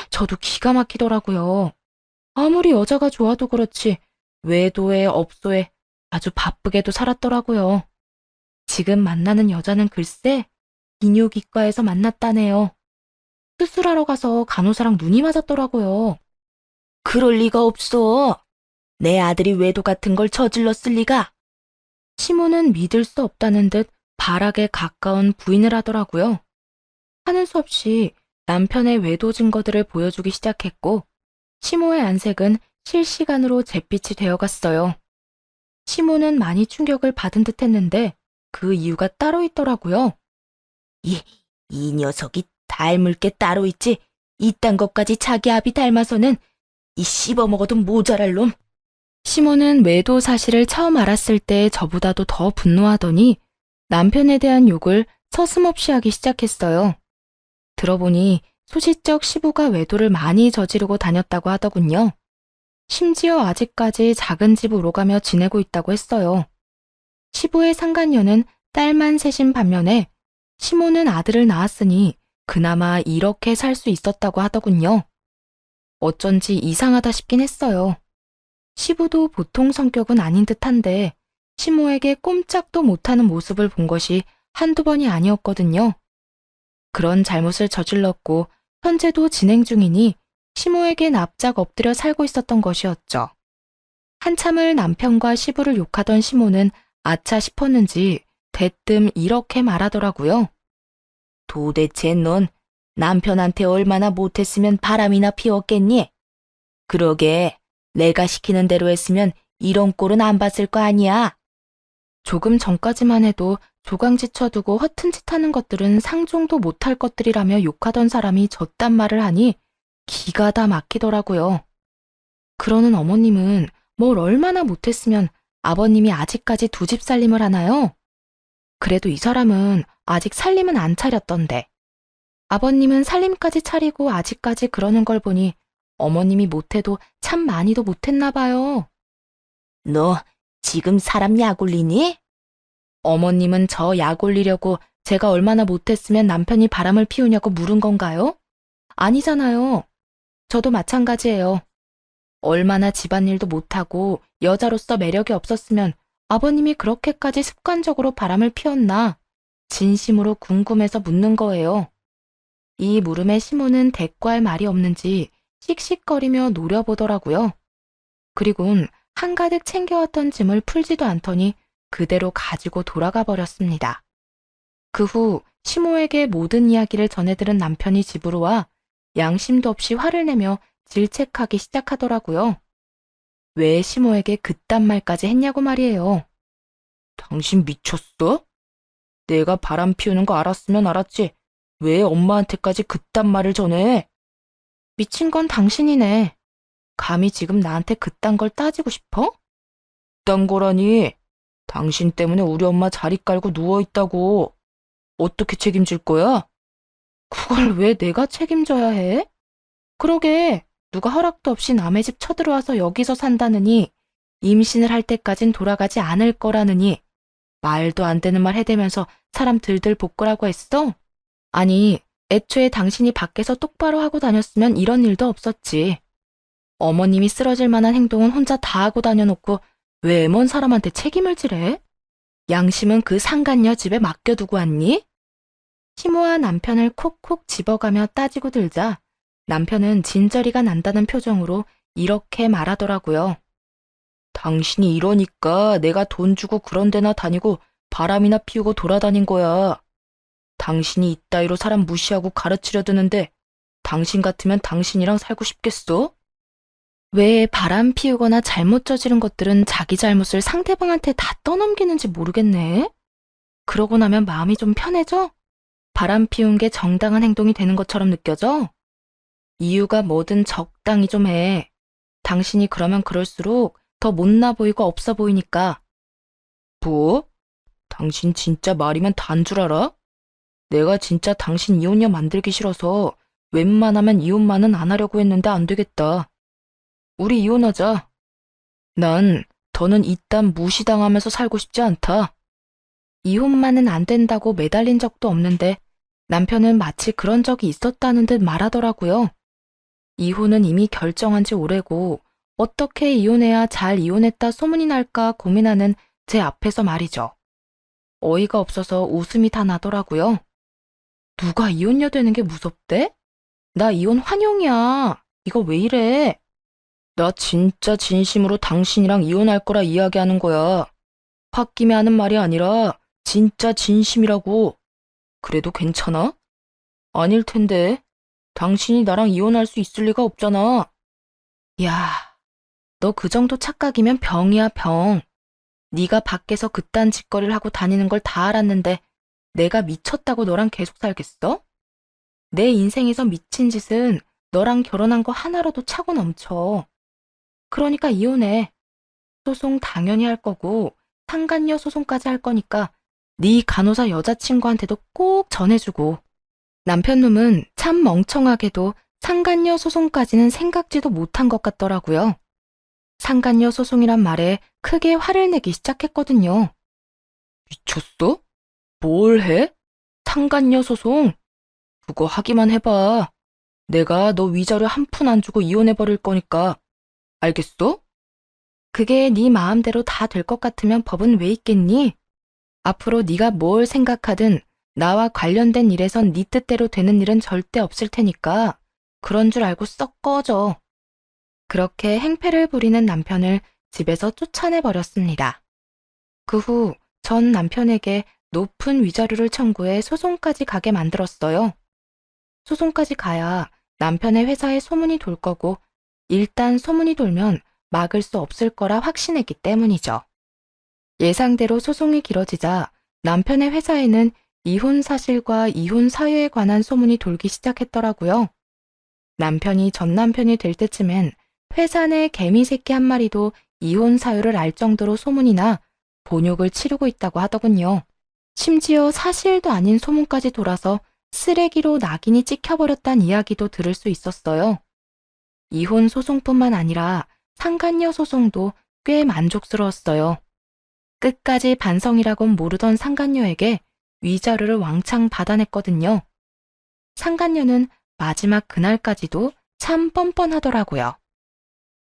저도 기가 막히더라고요. 아무리 여자가 좋아도 그렇지 외도에 업소에 아주 바쁘게도 살았더라고요. 지금 만나는 여자는 글쎄 비뇨기과에서 만났다네요. 수술하러 가서 간호사랑 눈이 맞았더라고요. 그럴 리가 없어. 내 아들이 외도 같은 걸 저질렀을 리가. 시모는 믿을 수 없다는 듯 발악에 가까운 부인을 하더라고요. 하는 수 없이 남편의 외도 증거들을 보여주기 시작했고, 시모의 안색은 실시간으로 잿빛이 되어갔어요. 시모는 많이 충격을 받은 듯 했는데 그 이유가 따로 있더라고요. 이 녀석이 닮을 게 따로 있지. 이딴 것까지 자기 아비 닮아서는 이 씹어먹어도 모자랄 놈. 시모는 외도 사실을 처음 알았을 때 저보다도 더 분노하더니 남편에 대한 욕을 서슴없이 하기 시작했어요. 들어보니 소시적 시부가 외도를 많이 저지르고 다녔다고 하더군요. 심지어 아직까지 작은 집 오러가며 지내고 있다고 했어요. 시부의 상간녀는 딸만 셋인 반면에 시모는 아들을 낳았으니 그나마 이렇게 살 수 있었다고 하더군요. 어쩐지 이상하다 싶긴 했어요. 시부도 보통 성격은 아닌 듯한데 시모에게 꼼짝도 못하는 모습을 본 것이 한두 번이 아니었거든요. 그런 잘못을 저질렀고 현재도 진행 중이니 시모에게 납작 엎드려 살고 있었던 것이었죠. 한참을 남편과 시부를 욕하던 시모는 아차 싶었는지 대뜸 이렇게 말하더라고요. 도대체 넌 남편한테 얼마나 못했으면 바람이나 피웠겠니? 그러게 내가 시키는 대로 했으면 이런 꼴은 안 봤을 거 아니야. 조금 전까지만 해도 조강지 쳐두고 허튼 짓 하는 것들은 상종도 못할 것들이라며 욕하던 사람이 저딴 말을 하니 기가 다 막히더라고요. 그러는 어머님은 뭘 얼마나 못했으면 아버님이 아직까지 두 집 살림을 하나요? 그래도 이 사람은 아직 살림은 안 차렸던데. 아버님은 살림까지 차리고 아직까지 그러는 걸 보니 어머님이 못해도 참 많이도 못했나 봐요. 너 지금 사람 약 올리니? 어머님은 저 약 올리려고 제가 얼마나 못했으면 남편이 바람을 피우냐고 물은 건가요? 아니잖아요. 저도 마찬가지예요. 얼마나 집안일도 못하고 여자로서 매력이 없었으면 아버님이 그렇게까지 습관적으로 바람을 피웠나 진심으로 궁금해서 묻는 거예요. 이 물음에 시모는 대꾸할 말이 없는지 씩씩거리며 노려보더라고요. 그리곤 한가득 챙겨왔던 짐을 풀지도 않더니 그대로 가지고 돌아가 버렸습니다. 그 후 시모에게 모든 이야기를 전해들은 남편이 집으로 와 양심도 없이 화를 내며 질책하기 시작하더라고요. 왜 시모에게 그딴 말까지 했냐고 말이에요. 당신 미쳤어? 내가 바람 피우는 거 알았으면 알았지. 왜 엄마한테까지 그딴 말을 전해? 미친 건 당신이네. 감히 지금 나한테 그딴 걸 따지고 싶어? 그딴 거라니. 당신 때문에 우리 엄마 자리 깔고 누워있다고. 어떻게 책임질 거야? 그걸 왜 내가 책임져야 해? 그러게 누가 허락도 없이 남의 집 쳐들어와서 여기서 산다느니 임신을 할 때까진 돌아가지 않을 거라느니 말도 안 되는 말 해대면서 사람 들들 볶으라고 했어? 아니, 애초에 당신이 밖에서 똑바로 하고 다녔으면 이런 일도 없었지. 어머님이 쓰러질 만한 행동은 혼자 다 하고 다녀놓고 왜 먼 사람한테 책임을 지래? 양심은 그 상간녀 집에 맡겨두고 왔니? 시모와 남편을 콕콕 집어가며 따지고 들자 남편은 진저리가 난다는 표정으로 이렇게 말하더라고요. 당신이 이러니까 내가 돈 주고 그런 데나 다니고 바람이나 피우고 돌아다닌 거야. 당신이 이따위로 사람 무시하고 가르치려 드는데 당신 같으면 당신이랑 살고 싶겠어? 왜 바람 피우거나 잘못 저지른 것들은 자기 잘못을 상대방한테 다 떠넘기는지 모르겠네. 그러고 나면 마음이 좀 편해져? 바람 피운 게 정당한 행동이 되는 것처럼 느껴져? 이유가 뭐든 적당히 좀 해. 당신이 그러면 그럴수록 더 못나 보이고 없어 보이니까. 뭐? 당신 진짜 말이면 단 줄 알아? 내가 진짜 당신 이혼녀 만들기 싫어서 웬만하면 이혼만은 안 하려고 했는데 안 되겠다. 우리 이혼하자. 난 더는 이딴 무시당하면서 살고 싶지 않다. 이혼만은 안 된다고 매달린 적도 없는데 남편은 마치 그런 적이 있었다는 듯 말하더라고요. 이혼은 이미 결정한 지 오래고 어떻게 이혼해야 잘 이혼했다 소문이 날까 고민하는 제 앞에서 말이죠. 어이가 없어서 웃음이 다 나더라고요. 누가 이혼녀 되는 게 무섭대? 나 이혼 환영이야. 이거 왜 이래? 나 진짜 진심으로 당신이랑 이혼할 거라 이야기하는 거야. 홧김에 하는 말이 아니라 진짜 진심이라고. 그래도 괜찮아? 아닐 텐데. 당신이 나랑 이혼할 수 있을 리가 없잖아. 야, 너 그 정도 착각이면 병이야, 병. 네가 밖에서 그딴 짓거리를 하고 다니는 걸 다 알았는데 내가 미쳤다고 너랑 계속 살겠어? 내 인생에서 미친 짓은 너랑 결혼한 거 하나로도 차고 넘쳐. 그러니까 이혼해. 소송 당연히 할 거고 상간녀 소송까지 할 거니까 네 간호사 여자친구한테도 꼭 전해주고. 남편 놈은 참 멍청하게도 상간녀 소송까지는 생각지도 못한 것 같더라고요. 상간녀 소송이란 말에 크게 화를 내기 시작했거든요. 미쳤어? 뭘 해? 상간녀 소송? 그거 하기만 해봐. 내가 너 위자료 한 푼 안 주고 이혼해버릴 거니까. 알겠어? 그게 네 마음대로 다 될 것 같으면 법은 왜 있겠니? 앞으로 네가 뭘 생각하든 나와 관련된 일에선 네 뜻대로 되는 일은 절대 없을 테니까 그런 줄 알고 썩 꺼져. 그렇게 행패를 부리는 남편을 집에서 쫓아내버렸습니다. 그 후 전 남편에게 높은 위자료를 청구해 소송까지 가게 만들었어요. 소송까지 가야 남편의 회사에 소문이 돌 거고 일단 소문이 돌면 막을 수 없을 거라 확신했기 때문이죠. 예상대로 소송이 길어지자 남편의 회사에는 이혼 사실과 이혼 사유에 관한 소문이 돌기 시작했더라고요. 남편이 전 남편이 될 때쯤엔 회사 내 개미 새끼 한 마리도 이혼 사유를 알 정도로 소문이 나 본욕을 치르고 있다고 하더군요. 심지어 사실도 아닌 소문까지 돌아서 쓰레기로 낙인이 찍혀버렸단 이야기도 들을 수 있었어요. 이혼 소송뿐만 아니라 상간녀 소송도 꽤 만족스러웠어요. 끝까지 반성이라곤 모르던 상간녀에게 위자료를 왕창 받아냈거든요. 상간녀는 마지막 그날까지도 참 뻔뻔하더라고요.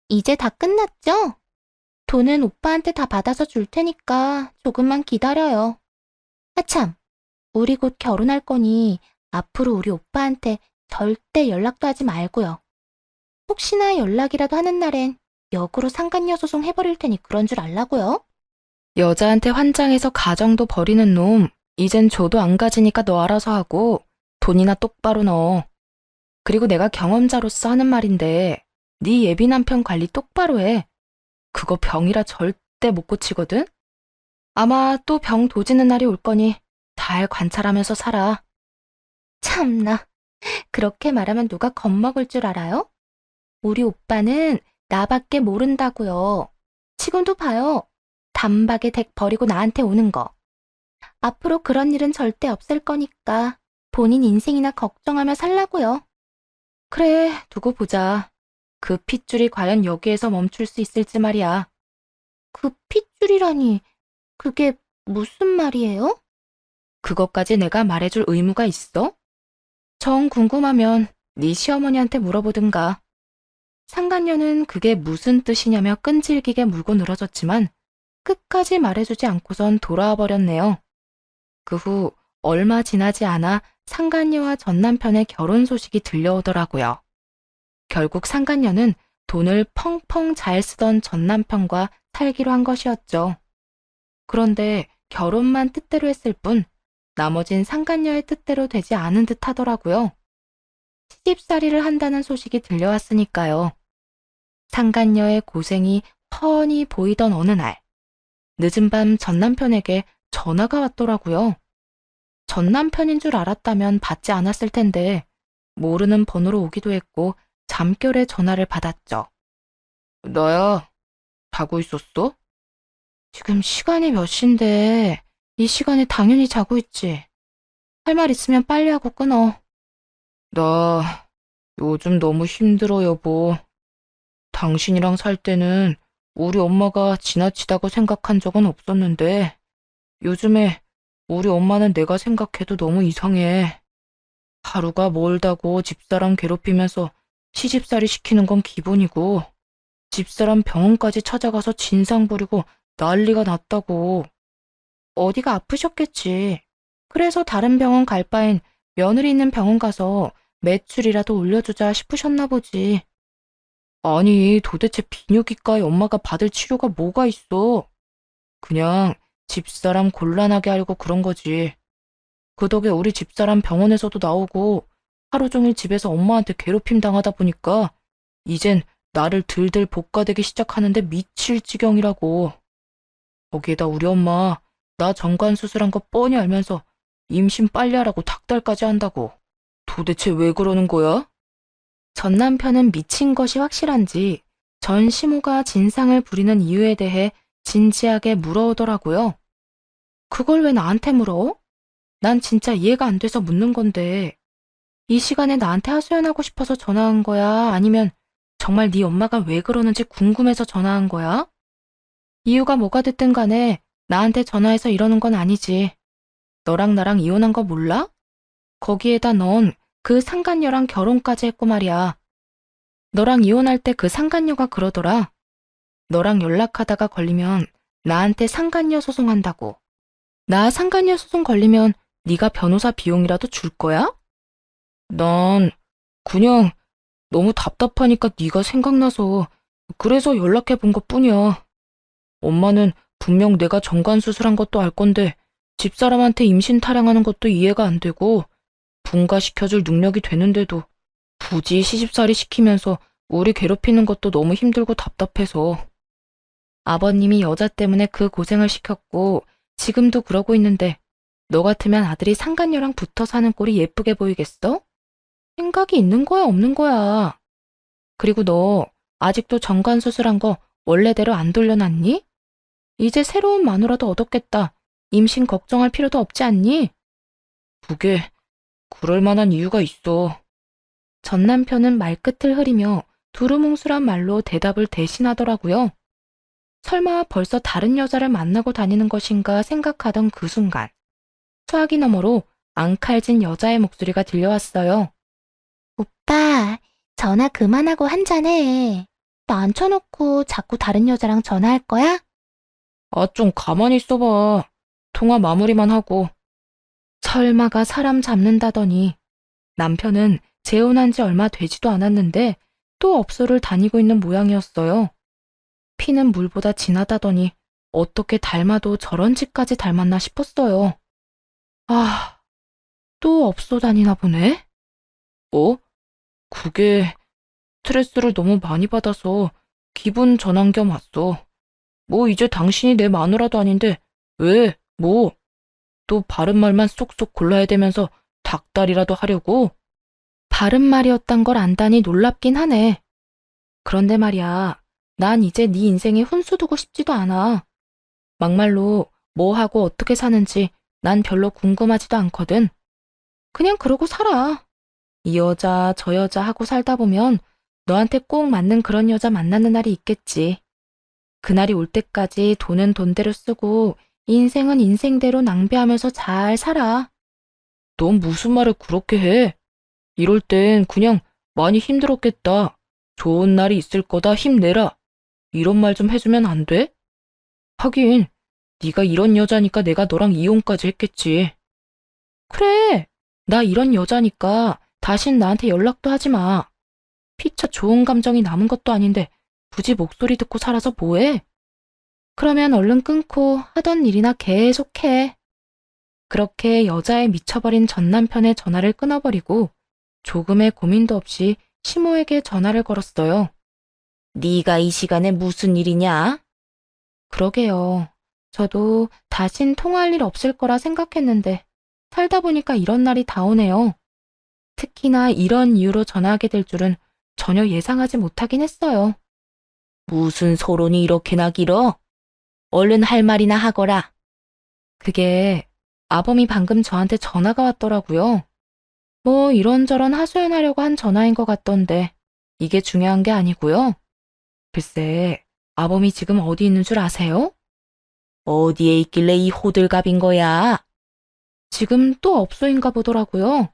이제 다 끝났죠? 돈은 오빠한테 다 받아서 줄 테니까 조금만 기다려요. 아참, 우리 곧 결혼할 거니 앞으로 우리 오빠한테 절대 연락도 하지 말고요. 혹시나 연락이라도 하는 날엔 역으로 상간녀 소송 해버릴 테니 그런 줄 알라고요. 여자한테 환장해서 가정도 버리는 놈, 이젠 줘도 안 가지니까 너 알아서 하고 돈이나 똑바로 넣어. 그리고 내가 경험자로서 하는 말인데 네 예비 남편 관리 똑바로 해. 그거 병이라 절대 못 고치거든? 아마 또 병 도지는 날이 올 거니 잘 관찰하면서 살아. 참나, 그렇게 말하면 누가 겁먹을 줄 알아요? 우리 오빠는 나밖에 모른다고요. 지금도 봐요. 단박에 댁 버리고 나한테 오는 거. 앞으로 그런 일은 절대 없을 거니까 본인 인생이나 걱정하며 살라고요. 그래, 두고 보자. 그 핏줄이 과연 여기에서 멈출 수 있을지 말이야. 그 핏줄이라니, 그게 무슨 말이에요? 그것까지 내가 말해줄 의무가 있어? 정 궁금하면 네 시어머니한테 물어보든가. 상간녀는 그게 무슨 뜻이냐며 끈질기게 물고 늘어졌지만 끝까지 말해주지 않고선 돌아와 버렸네요. 그 후 얼마 지나지 않아 상간녀와 전 남편의 결혼 소식이 들려오더라고요. 결국 상간녀는 돈을 펑펑 잘 쓰던 전 남편과 살기로 한 것이었죠. 그런데 결혼만 뜻대로 했을 뿐 나머진 상간녀의 뜻대로 되지 않은 듯 하더라고요. 시집살이를 한다는 소식이 들려왔으니까요. 상간녀의 고생이 훤히 보이던 어느 날, 늦은 밤 전 남편에게 전화가 왔더라고요. 전 남편인 줄 알았다면 받지 않았을 텐데 모르는 번호로 오기도 했고 잠결에 전화를 받았죠. 나야, 자고 있었어? 지금 시간이 몇 시인데 이 시간에 당연히 자고 있지. 할 말 있으면 빨리 하고 끊어. 나 요즘 너무 힘들어, 여보. 당신이랑 살 때는 우리 엄마가 지나치다고 생각한 적은 없었는데 요즘에 우리 엄마는 내가 생각해도 너무 이상해. 하루가 멀다고 집사람 괴롭히면서 시집살이 시키는 건 기본이고 집사람 병원까지 찾아가서 진상 부리고 난리가 났다고. 어디가 아프셨겠지. 그래서 다른 병원 갈 바엔 며느리 있는 병원 가서 매출이라도 올려주자 싶으셨나 보지. 아니, 도대체 비뇨기과에 엄마가 받을 치료가 뭐가 있어? 그냥 집사람 곤란하게 하려고 그런 거지. 그 덕에 우리 집사람 병원에서도 나오고 하루 종일 집에서 엄마한테 괴롭힘 당하다 보니까 이젠 나를 들들 볶아대기 시작하는데 미칠 지경이라고. 거기에다 우리 엄마 나 정관 수술한 거 뻔히 알면서 임신 빨리 하라고 닥달까지 한다고. 도대체 왜 그러는 거야? 전 남편은 미친 것이 확실한지 전 시모가 진상을 부리는 이유에 대해 진지하게 물어오더라고요. 그걸 왜 나한테 물어? 난 진짜 이해가 안 돼서 묻는 건데 이 시간에 나한테 하소연하고 싶어서 전화한 거야? 아니면 정말 네 엄마가 왜 그러는지 궁금해서 전화한 거야? 이유가 뭐가 됐든 간에 나한테 전화해서 이러는 건 아니지. 너랑 나랑 이혼한 거 몰라? 거기에다 넌 그 상간녀랑 결혼까지 했고 말이야. 너랑 이혼할 때 그 상간녀가 그러더라. 너랑 연락하다가 걸리면 나한테 상간녀 소송한다고. 나 상간녀 소송 걸리면 네가 변호사 비용이라도 줄 거야? 난 그냥 너무 답답하니까 네가 생각나서 그래서 연락해 본 것뿐이야. 엄마는 분명 내가 정관 수술한 것도 알 건데 집사람한테 임신 타령하는 것도 이해가 안 되고 분가시켜줄 능력이 되는데도 굳이 시집살이 시키면서 우리 괴롭히는 것도 너무 힘들고 답답해서. 아버님이 여자 때문에 그 고생을 시켰고 지금도 그러고 있는데 너 같으면 아들이 상간녀랑 붙어 사는 꼴이 예쁘게 보이겠어? 생각이 있는 거야, 없는 거야? 그리고 너 아직도 정관 수술한 거 원래대로 안 돌려놨니? 이제 새로운 마누라도 얻었겠다. 임신 걱정할 필요도 없지 않니? 그게 그럴 만한 이유가 있어. 전 남편은 말끝을 흐리며 두루뭉술한 말로 대답을 대신하더라고요. 설마 벌써 다른 여자를 만나고 다니는 것인가 생각하던 그 순간 수화기 너머로 앙칼진 여자의 목소리가 들려왔어요. 오빠, 전화 그만하고 한잔해. 나 앉혀놓고 자꾸 다른 여자랑 전화할 거야? 아, 좀 가만히 있어봐. 통화 마무리만 하고. 설마가 사람 잡는다더니 남편은 재혼한 지 얼마 되지도 않았는데 또 업소를 다니고 있는 모양이었어요. 피는 물보다 진하다더니 어떻게 닮아도 저런 짓까지 닮았나 싶었어요. 아, 또 업소 다니나 보네? 어? 그게 스트레스를 너무 많이 받아서 기분 전환 겸 왔어. 뭐 이제 당신이 내 마누라도 아닌데 왜? 뭐? 또 바른 말만 쏙쏙 골라야 되면서 닭다리라도 하려고? 바른 말이었단 걸 안다니 놀랍긴 하네. 그런데 말이야, 난 이제 네 인생에 훈수 두고 싶지도 않아. 막말로 뭐 하고 어떻게 사는지 난 별로 궁금하지도 않거든. 그냥 그러고 살아. 이 여자 저 여자 하고 살다 보면 너한테 꼭 맞는 그런 여자 만나는 날이 있겠지. 그날이 올 때까지 돈은 돈대로 쓰고 인생은 인생대로 낭비하면서 잘 살아. 넌 무슨 말을 그렇게 해? 이럴 땐 그냥 많이 힘들었겠다. 좋은 날이 있을 거다 힘내라. 이런 말 좀 해주면 안 돼? 하긴 네가 이런 여자니까 내가 너랑 이혼까지 했겠지. 그래, 나 이런 여자니까 다신 나한테 연락도 하지 마. 피차 좋은 감정이 남은 것도 아닌데 굳이 목소리 듣고 살아서 뭐해? 그러면 얼른 끊고 하던 일이나 계속해. 그렇게 여자에 미쳐버린 전 남편의 전화를 끊어버리고 조금의 고민도 없이 시모에게 전화를 걸었어요. 네가 이 시간에 무슨 일이냐? 그러게요. 저도 다신 통화할 일 없을 거라 생각했는데 살다 보니까 이런 날이 다 오네요. 특히나 이런 이유로 전화하게 될 줄은 전혀 예상하지 못하긴 했어요. 무슨 소론이 이렇게나 길어? 얼른 할 말이나 하거라. 그게 아범이 방금 저한테 전화가 왔더라고요. 뭐 이런저런 하소연하려고 한 전화인 것 같던데 이게 중요한 게 아니고요. 글쎄, 아범이 지금 어디 있는 줄 아세요? 어디에 있길래 이 호들갑인 거야? 지금 또 업소인가 보더라고요.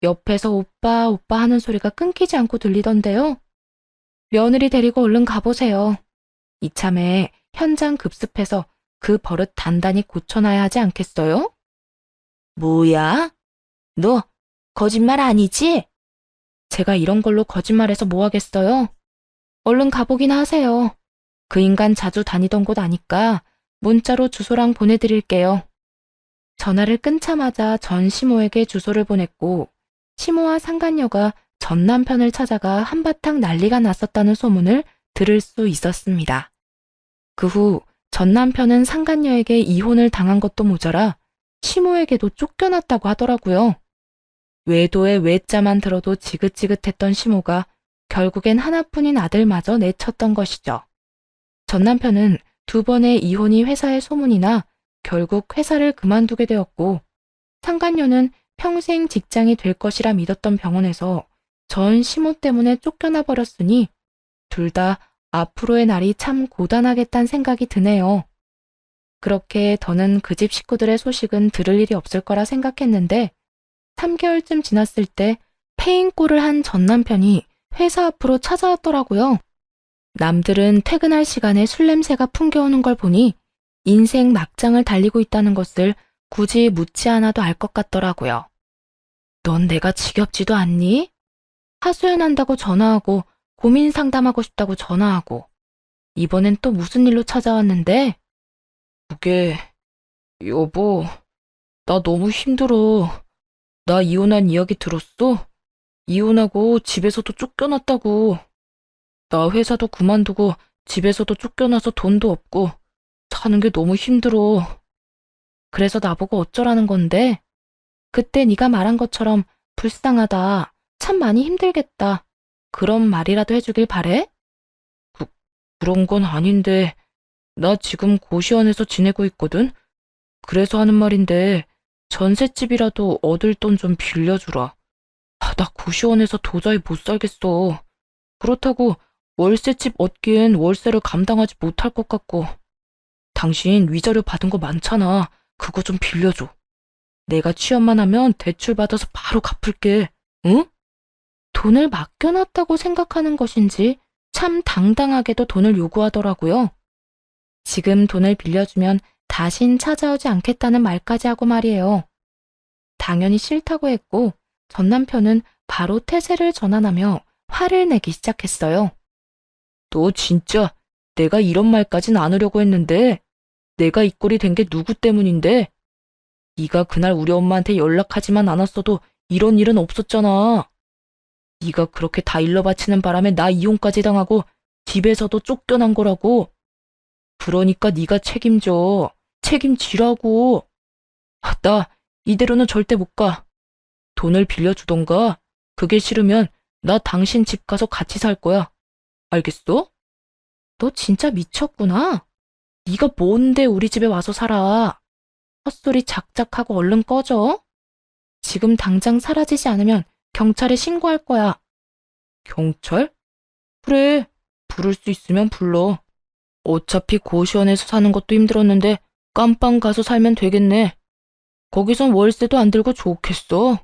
옆에서 오빠, 오빠 하는 소리가 끊기지 않고 들리던데요. 며느리 데리고 얼른 가보세요. 이참에 현장 급습해서 그 버릇 단단히 고쳐놔야 하지 않겠어요? 뭐야? 너 거짓말 아니지? 제가 이런 걸로 거짓말해서 뭐 하겠어요? 얼른 가보기나 하세요. 그 인간 자주 다니던 곳 아니까 문자로 주소랑 보내드릴게요. 전화를 끊자마자 전 시모에게 주소를 보냈고 시모와 상간녀가 전 남편을 찾아가 한바탕 난리가 났었다는 소문을 들을 수 있었습니다. 그 후 전 남편은 상간녀에게 이혼을 당한 것도 모자라 시모에게도 쫓겨났다고 하더라고요. 외도의 외자만 들어도 지긋지긋했던 시모가 결국엔 하나뿐인 아들마저 내쳤던 것이죠. 전 남편은 2번의 이혼이 회사에 소문이 나 결국 회사를 그만두게 되었고 상간녀는 평생 직장이 될 것이라 믿었던 병원에서 전 시모 때문에 쫓겨나 버렸으니 둘 다 앞으로의 날이 참 고단하겠다는 생각이 드네요. 그렇게 더는 그 집 식구들의 소식은 들을 일이 없을 거라 생각했는데 3개월쯤 지났을 때 폐인꼴을 한 전 남편이 회사 앞으로 찾아왔더라고요. 남들은 퇴근할 시간에 술 냄새가 풍겨오는 걸 보니 인생 막장을 달리고 있다는 것을 굳이 묻지 않아도 알 것 같더라고요. 넌 내가 지겹지도 않니? 하소연한다고 전화하고 고민 상담하고 싶다고 전화하고 이번엔 또 무슨 일로 찾아왔는데? 그게, 여보, 나 너무 힘들어. 나 이혼한 이야기 들었어? 이혼하고 집에서도 쫓겨났다고. 나 회사도 그만두고 집에서도 쫓겨나서 돈도 없고 사는 게 너무 힘들어. 그래서 나보고 어쩌라는 건데? 그때 네가 말한 것처럼 불쌍하다, 참 많이 힘들겠다. 그런 말이라도 해주길 바래? 그런 건 아닌데, 나 지금 고시원에서 지내고 있거든? 그래서 하는 말인데, 전셋집이라도 얻을 돈 좀 빌려주라. 나 고시원에서 도저히 못 살겠어. 그렇다고 월세집 얻기엔 월세를 감당하지 못할 것 같고. 당신 위자료 받은 거 많잖아. 그거 좀 빌려줘. 내가 취업만 하면 대출 받아서 바로 갚을게. 응? 돈을 맡겨놨다고 생각하는 것인지 참 당당하게도 돈을 요구하더라고요. 지금 돈을 빌려주면 다신 찾아오지 않겠다는 말까지 하고 말이에요. 당연히 싫다고 했고 전 남편은 바로 태세를 전환하며 화를 내기 시작했어요. 너 진짜 내가 이런 말까진 않으려고 했는데 내가 이 꼴이 된 게 누구 때문인데? 네가 그날 우리 엄마한테 연락하지만 않았어도 이런 일은 없었잖아. 네가 그렇게 다 일러바치는 바람에 나 이혼까지 당하고 집에서도 쫓겨난 거라고. 그러니까 네가 책임져. 책임지라고. 나 이대로는 절대 못 가. 돈을 빌려주던가. 그게 싫으면 나 당신 집 가서 같이 살 거야. 알겠어? 너 진짜 미쳤구나. 네가 뭔데 우리 집에 와서 살아. 헛소리 작작하고 얼른 꺼져. 지금 당장 사라지지 않으면 경찰에 신고할 거야. 경찰? 그래. 부를 수 있으면 불러. 어차피 고시원에서 사는 것도 힘들었는데 깜빵 가서 살면 되겠네. 거기선 월세도 안 들고 좋겠어.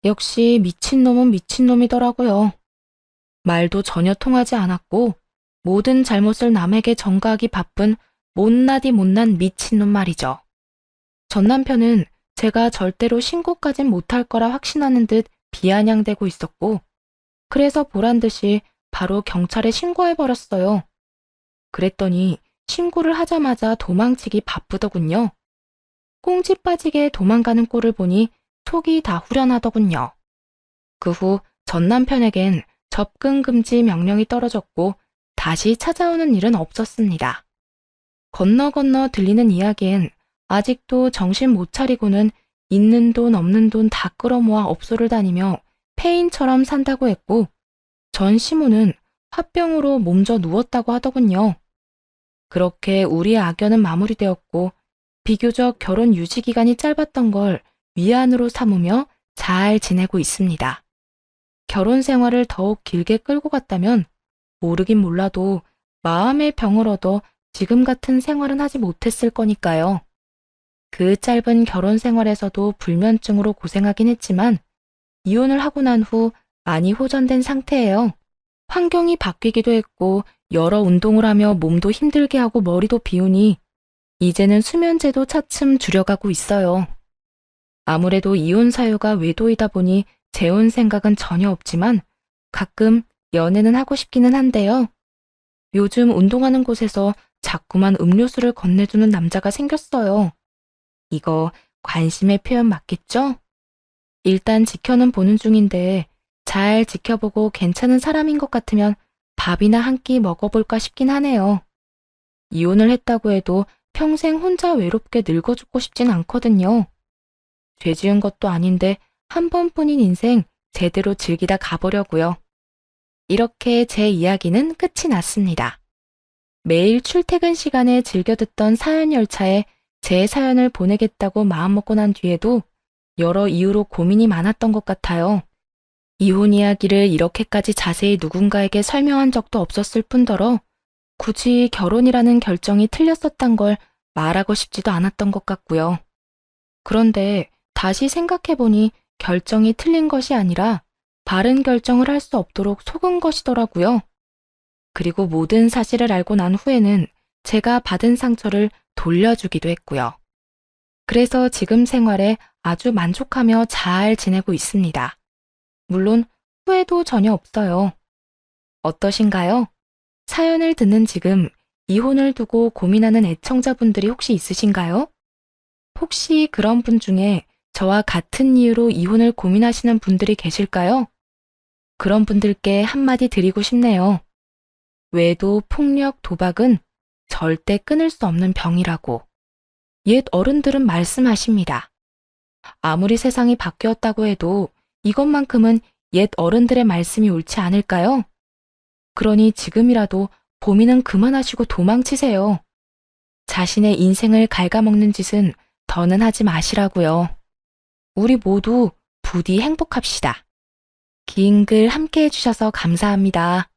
역시 미친놈은 미친놈이더라고요. 말도 전혀 통하지 않았고 모든 잘못을 남에게 전가하기 바쁜 못나디 못난 미친놈 말이죠. 전 남편은 제가 절대로 신고까진 못할 거라 확신하는 듯 비아냥대고 있었고 그래서 보란듯이 바로 경찰에 신고해버렸어요. 그랬더니 신고를 하자마자 도망치기 바쁘더군요. 꽁지 빠지게 도망가는 꼴을 보니 속이 다 후련하더군요. 그 후 전 남편에겐 접근 금지 명령이 떨어졌고 다시 찾아오는 일은 없었습니다. 건너 들리는 이야기엔 아직도 정신 못 차리고는 있는 돈 없는 돈 다 끌어모아 업소를 다니며 폐인처럼 산다고 했고 전 시모는 화병으로 몸져 누웠다고 하더군요. 그렇게 우리의 악연은 마무리되었고 비교적 결혼 유지 기간이 짧았던 걸 위안으로 삼으며 잘 지내고 있습니다. 결혼 생활을 더욱 길게 끌고 갔다면 모르긴 몰라도 마음의 병을 얻어 지금 같은 생활은 하지 못했을 거니까요. 그 짧은 결혼 생활에서도 불면증으로 고생하긴 했지만 이혼을 하고 난 후 많이 호전된 상태예요. 환경이 바뀌기도 했고 여러 운동을 하며 몸도 힘들게 하고 머리도 비우니 이제는 수면제도 차츰 줄여가고 있어요. 아무래도 이혼 사유가 외도이다 보니 재혼 생각은 전혀 없지만 가끔 연애는 하고 싶기는 한데요. 요즘 운동하는 곳에서 자꾸만 음료수를 건네주는 남자가 생겼어요. 이거 관심의 표현 맞겠죠? 일단 지켜는 보는 중인데 잘 지켜보고 괜찮은 사람인 것 같으면 밥이나 한 끼 먹어볼까 싶긴 하네요. 이혼을 했다고 해도 평생 혼자 외롭게 늙어 죽고 싶진 않거든요. 죄 지은 것도 아닌데 한 번뿐인 인생 제대로 즐기다 가보려고요. 이렇게 제 이야기는 끝이 났습니다. 매일 출퇴근 시간에 즐겨 듣던 사연 열차에 제 사연을 보내겠다고 마음먹고 난 뒤에도 여러 이유로 고민이 많았던 것 같아요. 이혼 이야기를 이렇게까지 자세히 누군가에게 설명한 적도 없었을 뿐더러 굳이 결혼이라는 결정이 틀렸었단 걸 말하고 싶지도 않았던 것 같고요. 그런데 다시 생각해보니 결정이 틀린 것이 아니라 바른 결정을 할 수 없도록 속은 것이더라고요. 그리고 모든 사실을 알고 난 후에는 제가 받은 상처를 돌려주기도 했고요. 그래서 지금 생활에 아주 만족하며 잘 지내고 있습니다. 물론 후회도 전혀 없어요. 어떠신가요? 사연을 듣는 지금 이혼을 두고 고민하는 애청자분들이 혹시 있으신가요? 혹시 그런 분 중에 저와 같은 이유로 이혼을 고민하시는 분들이 계실까요? 그런 분들께 한마디 드리고 싶네요. 외도, 폭력, 도박은 절대 끊을 수 없는 병이라고. 옛 어른들은 말씀하십니다. 아무리 세상이 바뀌었다고 해도 이것만큼은 옛 어른들의 말씀이 옳지 않을까요? 그러니 지금이라도 고민은 그만하시고 도망치세요. 자신의 인생을 갉아먹는 짓은 더는 하지 마시라고요. 우리 모두 부디 행복합시다. 긴 글 함께 해주셔서 감사합니다.